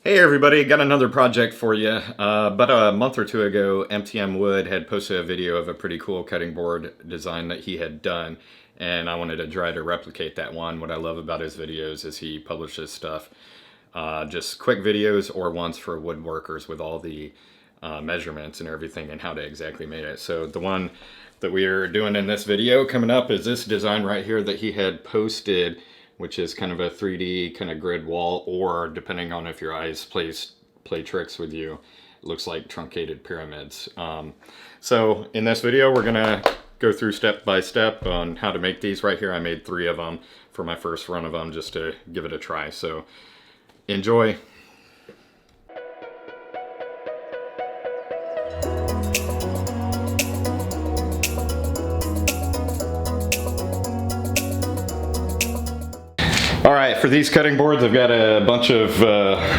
Hey everybody, got another project for you. About a month or two ago, MTM Wood had posted a video of a pretty cool cutting board design that he had done, and I wanted to try to replicate that one. What I love about his videos is he publishes stuff, just quick videos or ones for woodworkers with all the measurements and everything and how to exactly make it. So the one that we are doing in this video coming up is this design right here that he had posted, which is kind of a 3D kind of grid wall, or depending on if your eyes play tricks with you, it looks like truncated pyramids. So in this video, we're gonna go through step by step on how to make these. Right here, I made 3 of them for my first run of them just to give it a try. So enjoy. All right, for these cutting boards, I've got a bunch of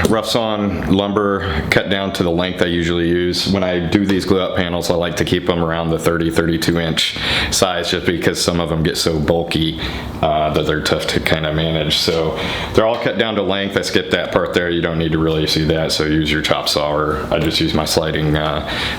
rough sawn lumber cut down to the length I usually use. When I do these glue up panels, I like to keep them around the 32 inch size just because some of them get so bulky that they're tough to kind of manage. So they're all cut down to length. I skipped that part there. You don't need to really see that, so use your chop saw, or I just use my sliding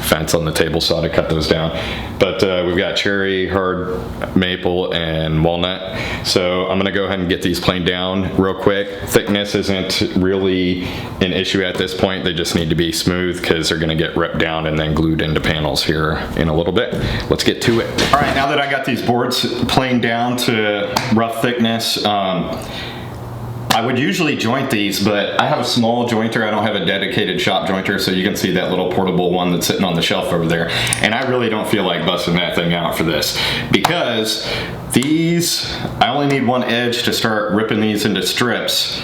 fence on the table saw to cut those down. But we've got cherry, hard maple, and walnut. So I'm gonna go ahead and get these planed down real quick. Thickness isn't really an issue at this point. They just need to be smooth because they're gonna get ripped down and then glued into panels here in a little bit. Let's get to it. All right, now that I got these boards planed down to rough thickness, I would usually joint these, but I have a small jointer. I don't have a dedicated shop jointer, so you can see that little portable one that's sitting on the shelf over there. And I really don't feel like busting that thing out for this, because these, I only need one edge to start ripping these into strips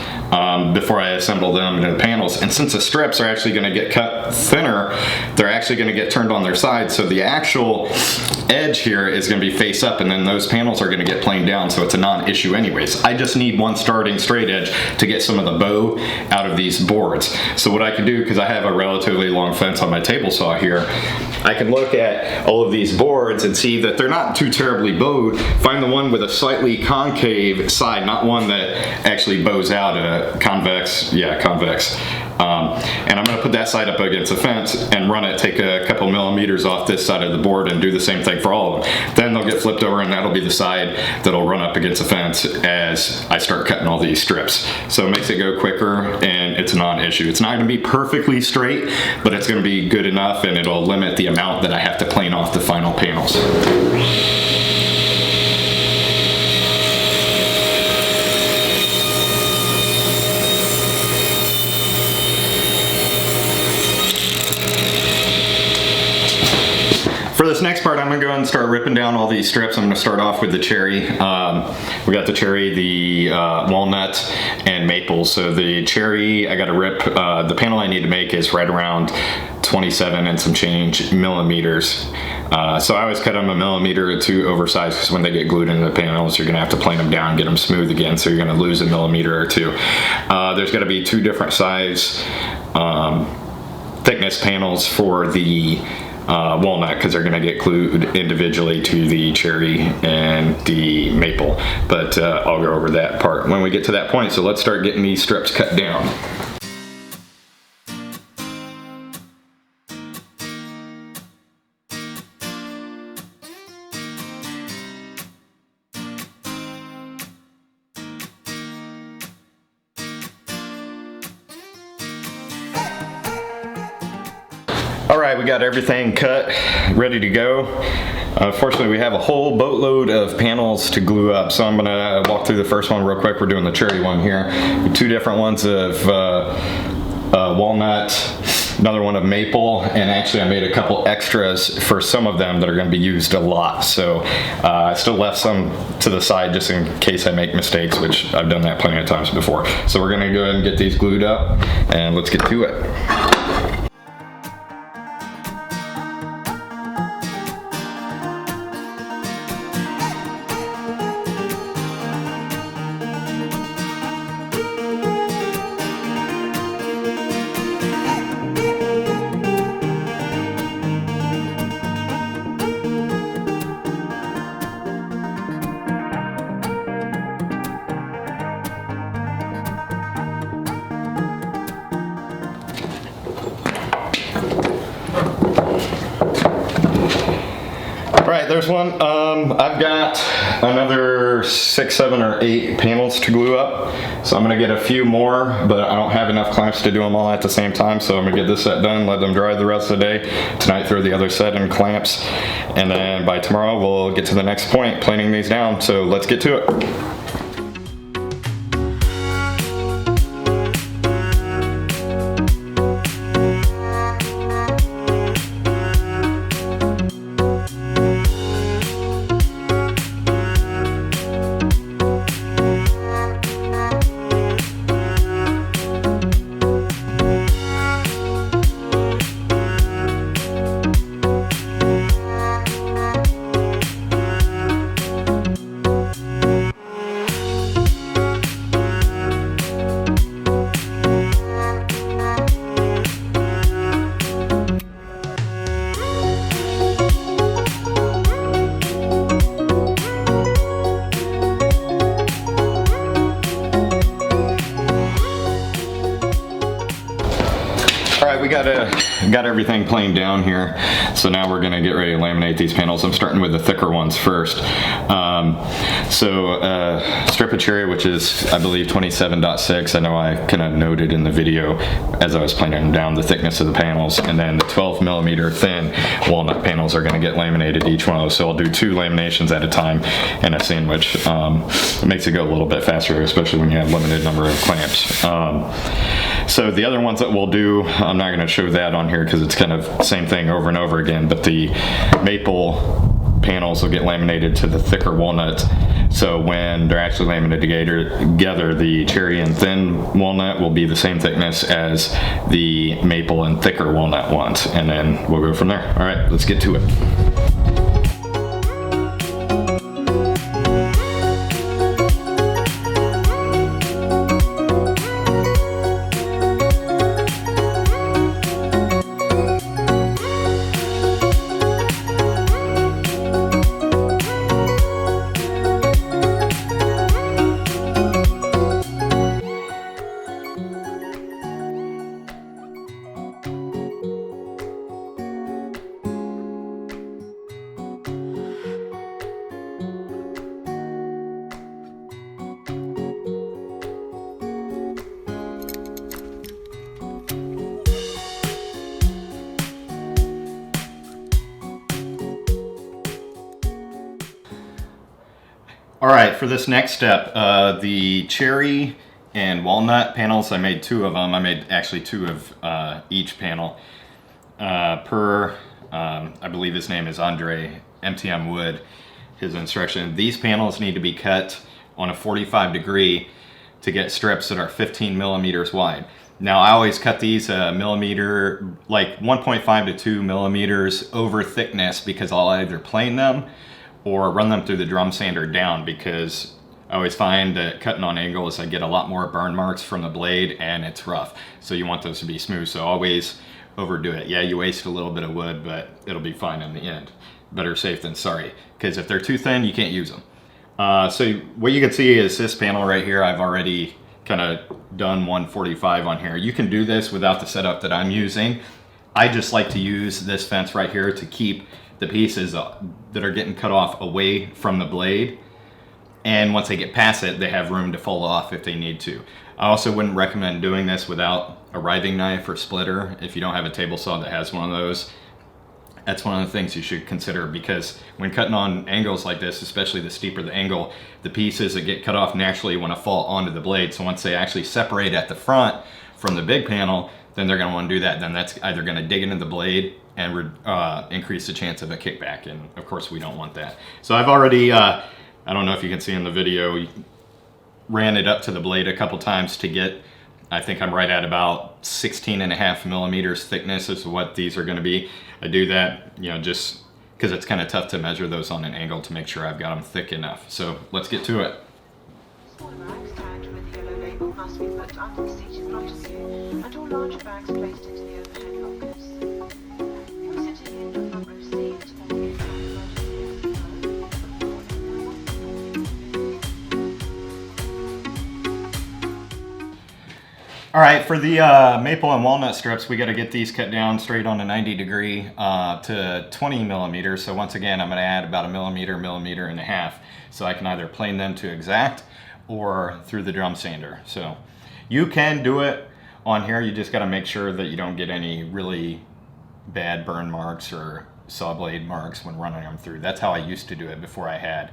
before I assemble them into the panels. And since the strips are actually gonna get cut thinner, they're actually gonna get turned on their side, so the actual edge here is gonna be face up, and then those panels are gonna get planed down, so it's a non-issue anyways. I just need one starting straight edge to get some of the bow out of these boards. So what I can do, because I have a relatively long fence on my table saw here, I can look at all of these boards and see that they're not too terribly bowed. Find the one with a slightly concave side, not one that actually bows out, convex, yeah, convex. And I'm gonna put that side up against the fence and run it, take a couple millimeters off this side of the board and do the same thing for all of them. Then they'll get flipped over and that'll be the side that'll run up against the fence as I start cutting all these strips. So it makes it go quicker and it's a non-issue. It's not gonna be perfectly straight, but it's gonna be good enough and it'll limit the amount that I have to plane off the final panels. For this next part, I'm gonna go ahead and start ripping down all these strips. I'm gonna start off with the cherry. We got the cherry, the walnut, and maple. So the cherry, I gotta rip, the panel I need to make is right around 27 and some change millimeters. So I always cut them a millimeter or two oversized, because when they get glued into the panels, you're gonna have to plane them down, get them smooth again, so you're gonna lose a millimeter or two. There's gotta be 2 different size thickness panels for the walnut, because they're going to get glued individually to the cherry and the maple, but I'll go over that part when we get to that point. So let's start getting these strips cut down. All right, we got everything cut, ready to go. Fortunately, we have a whole boatload of panels to glue up, so I'm gonna walk through the first one real quick. We're doing the cherry one here. 2 different ones of walnut, another one of maple, and actually I made a couple extras for some of them that are gonna be used a lot. So I still left some to the side just in case I make mistakes, which I've done that plenty of times before. So we're gonna go ahead and get these glued up, and let's get to it. there's one. I've got another 6, 7, or 8 panels to glue up. So I'm gonna get a few more, but I don't have enough clamps to do them all at the same time. So I'm gonna get this set done, let them dry the rest of the day. Tonight throw the other set in clamps. And then by tomorrow we'll get to the next point, planing these down. So let's get to it. We got everything planed down here, so now we're gonna get ready to laminate these panels. I'm starting with the thicker ones first. Strip of cherry, which is I believe 27.6. I know I kind of noted in the video as I was planing down the thickness of the panels, and then the 12mm thin walnut panels are gonna get laminated, each one of those. So I'll do 2 laminations at a time in a sandwich. It makes it go a little bit faster, especially when you have limited number of clamps. So the other ones that we'll do, I'm not going to show that on here because it's kind of the same thing over and over again, but the maple panels will get laminated to the thicker walnut. So when they're actually laminated together, the cherry and thin walnut will be the same thickness as the maple and thicker walnut ones. And then we'll go from there. All right, let's get to it. All right, for this next step, the cherry and walnut panels, I made 2 of them. I made actually 2 of each panel I believe his name is Andre, MTM Wood, his instruction. These panels need to be cut on a 45 degree to get strips that are 15 millimeters wide. Now I always cut these a millimeter, like 1.5 to 2 millimeters over thickness, because I'll either plane them or run them through the drum sander down, because I always find that cutting on angles I get a lot more burn marks from the blade and it's rough. So you want those to be smooth, so always overdo it. Yeah, you waste a little bit of wood, but it'll be fine in the end. Better safe than sorry, because if they're too thin, you can't use them. So what you can see is this panel right here. I've already kind of done 145 on here. You can do this without the setup that I'm using. I just like to use this fence right here to keep the pieces that are getting cut off away from the blade. And once they get past it, they have room to fall off if they need to. I also wouldn't recommend doing this without a riving knife or splitter. If you don't have a table saw that has one of those, that's one of the things you should consider, because when cutting on angles like this, especially the steeper the angle, the pieces that get cut off naturally want to fall onto the blade. So once they actually separate at the front from the big panel, then they're going to want to do that. Then that's either going to dig into the blade and increase the chance of a kickback, and of course we don't want that. So I've already, I don't know if you can see in the video, ran it up to the blade a couple times to get, I think I'm right at about 16.5 millimeters thickness is what these are going to be. I do that, you know, just because it's kind of tough to measure those on an angle to make sure I've got them thick enough. So let's get to it. Smaller bags tagged with the yellow label must be put under the seat in front of you, and all larger bags placed into the overhead lockers. If you're sitting in the front row seat or in front of All right, for the maple and walnut strips, we got to get these cut down straight on a 90-degree to 20 millimeters. So once again, I'm going to add about a millimeter, millimeter and a half. So I can either plane them to exact or through the drum sander. So you can do it on here. You just got to make sure that you don't get any really bad burn marks or saw blade marks when running them through. That's how I used to do it before I had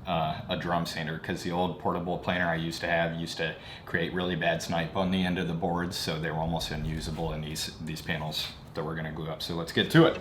a drum sander, because the old portable planer I used to have used to create really bad snipe on the end of the boards, so they were almost unusable in these panels that we're going to glue up. So let's get to it.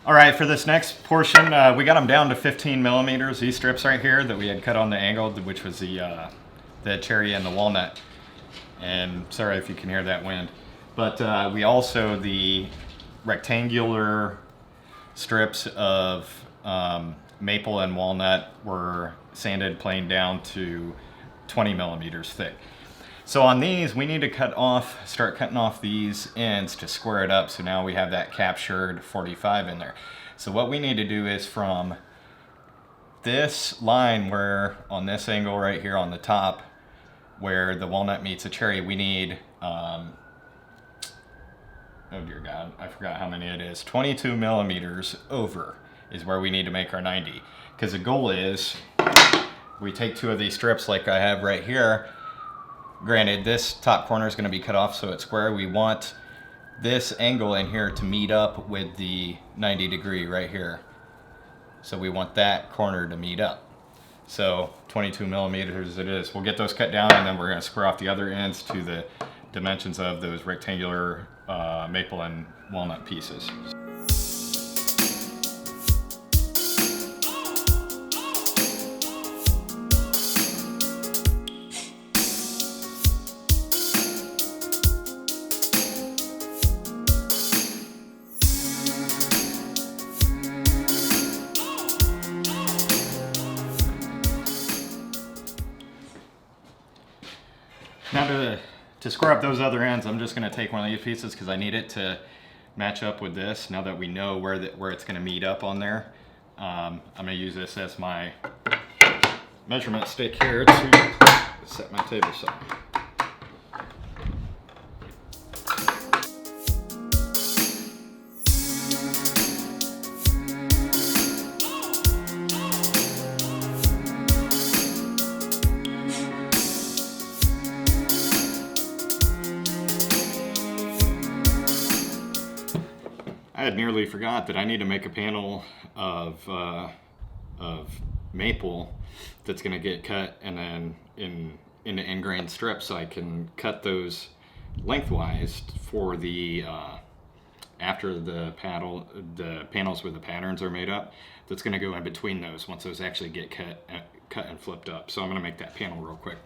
All right, for this next portion, we got them down to 15 millimeters. These strips right here that we had cut on the angle, which was the cherry and the walnut. And sorry if you can hear that wind. But we also, the rectangular strips of maple and walnut were sanded planed down to 20 millimeters thick. So on these, we need to start cutting off these ends to square it up. So now we have that captured 45 in there. So what we need to do is from this line where, on this angle right here on the top, where the walnut meets the cherry, we need, oh dear God, I forgot how many it is. 22 millimeters over is where we need to make our 90. Because the goal is, we take two of these strips like I have right here. Granted, this top corner is going to be cut off so it's square. We want this angle in here to meet up with the 90-degree right here. So we want that corner to meet up. So 22 millimeters it is. We'll get those cut down, and then we're going to square off the other ends to the dimensions of those rectangular maple and walnut pieces. Now to square up those other ends, I'm just going to take one of these pieces because I need it to match up with this. Now that we know where it's going to meet up on there, I'm going to use this as my measurement stick here to set my table saw. I had nearly forgot that I need to make a panel of maple that's going to get cut and then into ingrained strips, so I can cut those lengthwise for the after the panels where the patterns are made up. That's going to go in between those once those actually get cut and flipped up. So I'm going to make that panel real quick.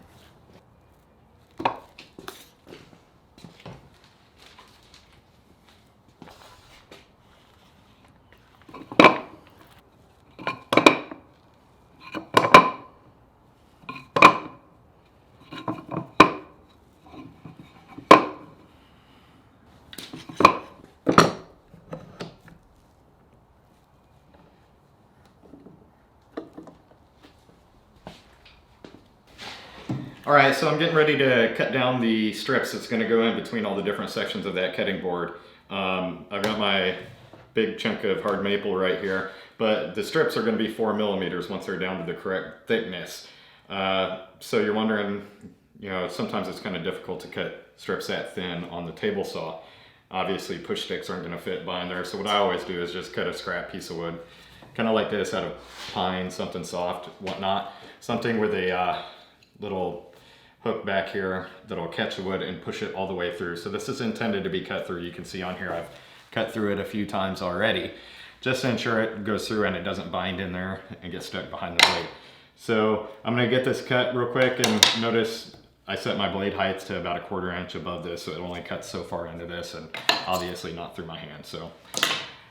All right, so I'm getting ready to cut down the strips that's going to go in between all the different sections of that cutting board. I've got my big chunk of hard maple right here. but the strips are going to be 4 millimeters once they're down to the correct thickness. So you're wondering, you know, sometimes it's kind of difficult to cut strips that thin on the table saw. Obviously push sticks aren't going to fit behind there, so what I always do is just cut a scrap piece of wood, kind of like this, out of pine, something soft, whatnot, something with a little hook back here that'll catch the wood and push it all the way through. So this is intended to be cut through. You can see on here I've cut through it a few times already, just to ensure it goes through and it doesn't bind in there and get stuck behind the blade. So I'm going to get this cut real quick, and notice I set my blade heights to about 1/4 inch above this, so it only cuts so far into this, and obviously not through my hand. So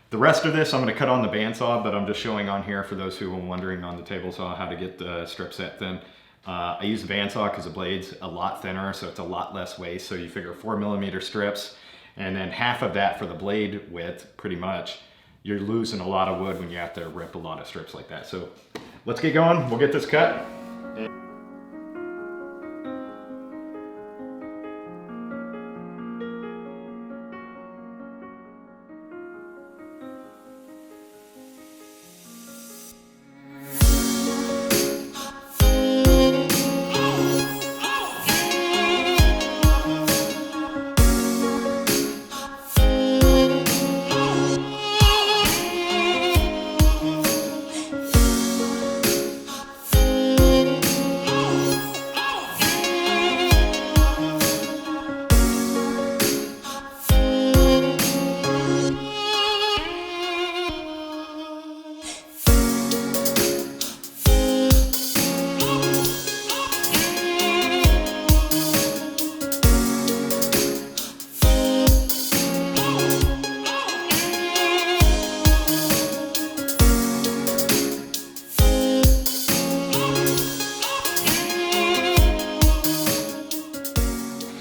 the rest of this I'm going to cut on the bandsaw, but I'm just showing on here for those who are wondering on the table saw how to get the strips that thin. I use the bandsaw because the blade's a lot thinner, so it's a lot less waste. So you figure 4 millimeter strips, and then half of that for the blade width, pretty much. You're losing a lot of wood when you have to rip a lot of strips like that. So let's get going. We'll get this cut.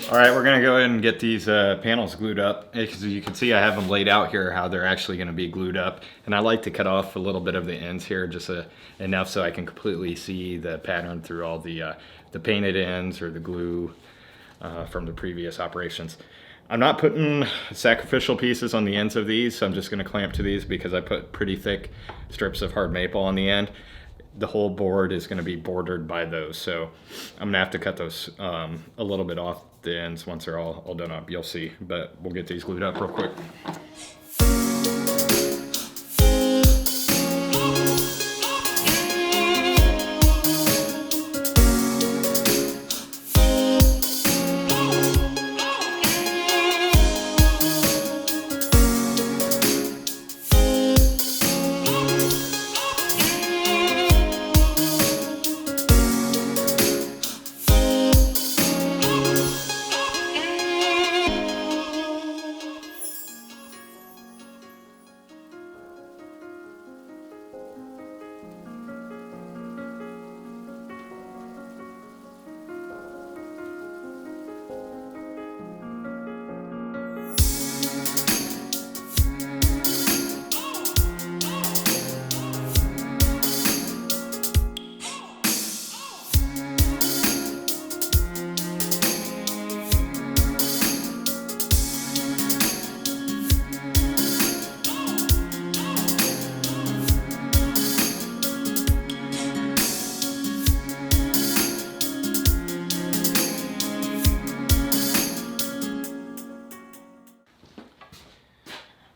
All right, we're gonna go ahead and get these panels glued up. As you can see, I have them laid out here, how they're actually gonna be glued up. And I like to cut off a little bit of the ends here, just enough so I can completely see the pattern through all the painted ends or the glue from the previous operations. I'm not putting sacrificial pieces on the ends of these, so I'm just gonna clamp to these because I put pretty thick strips of hard maple on the end. The whole board is going to be bordered by those, so I'm gonna have to cut those a little bit off the ends once they're all done up. You'll see, but we'll get these glued up real quick.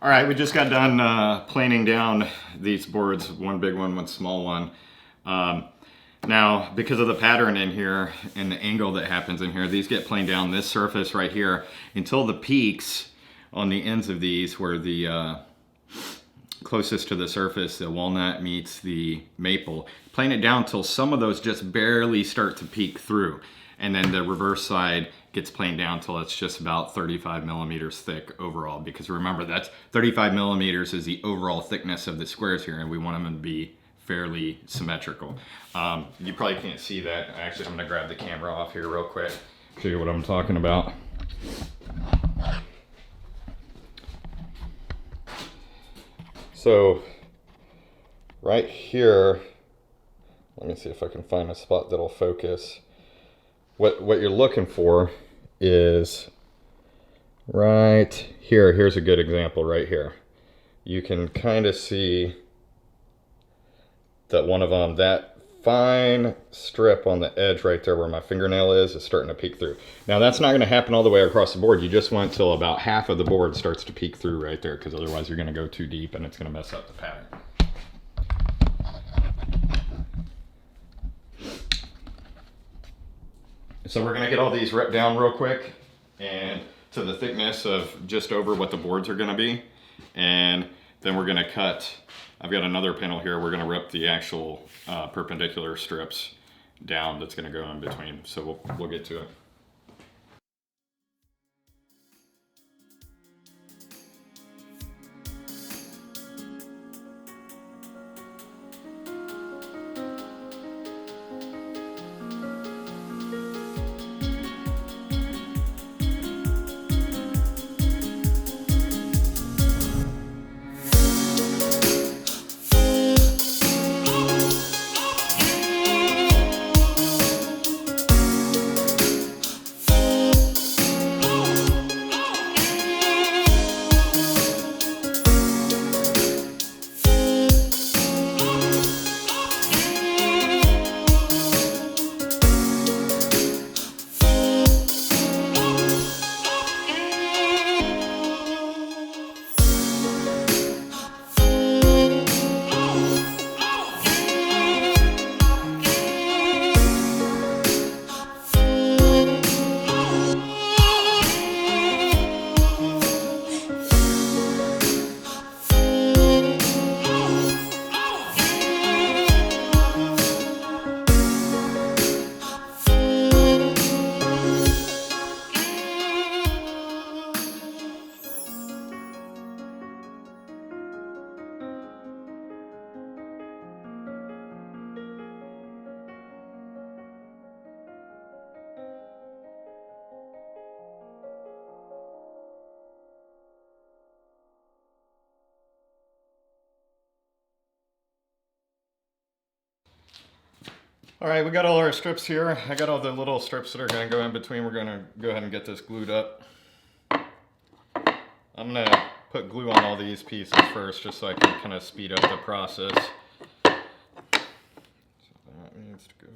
All right, we just got done planing down these boards, one big one, one small one. Now, because of the pattern in here and the angle that happens in here, these get planed down this surface right here until the peaks on the ends of these, where the closest to the surface, the walnut meets the maple. Plane it down till some of those just barely start to peek through. And then the reverse side gets planed down till it's just about 35 millimeters thick overall. Because remember, that's 35 millimeters is the overall thickness of the squares here, and we want them to be fairly symmetrical. You probably can't see that. Actually, I'm gonna grab the camera off here real quick, show you what I'm talking about. So right here, let me see if I can find a spot that'll focus. What you're looking for is right here. Here's a good example right here. You can kind of see that one of them, that fine strip on the edge right there where my fingernail is starting to peek through. Now that's not going to happen all the way across the board. You just want until about half of the board starts to peek through right there, because otherwise you're going to go too deep and it's going to mess up the pattern. So we're going to get all these ripped down real quick and to the thickness of just over what the boards are going to be, and then we're going to cut. I've got another panel here. We're going to rip the actual perpendicular strips down that's going to go in between. So we'll get to it. All right, we got all our strips here. I got all the little strips that are going to go in between. We're going to go ahead and get this glued up. I'm going to put glue on all these pieces first just so I can kind of speed up the process. So that needs to go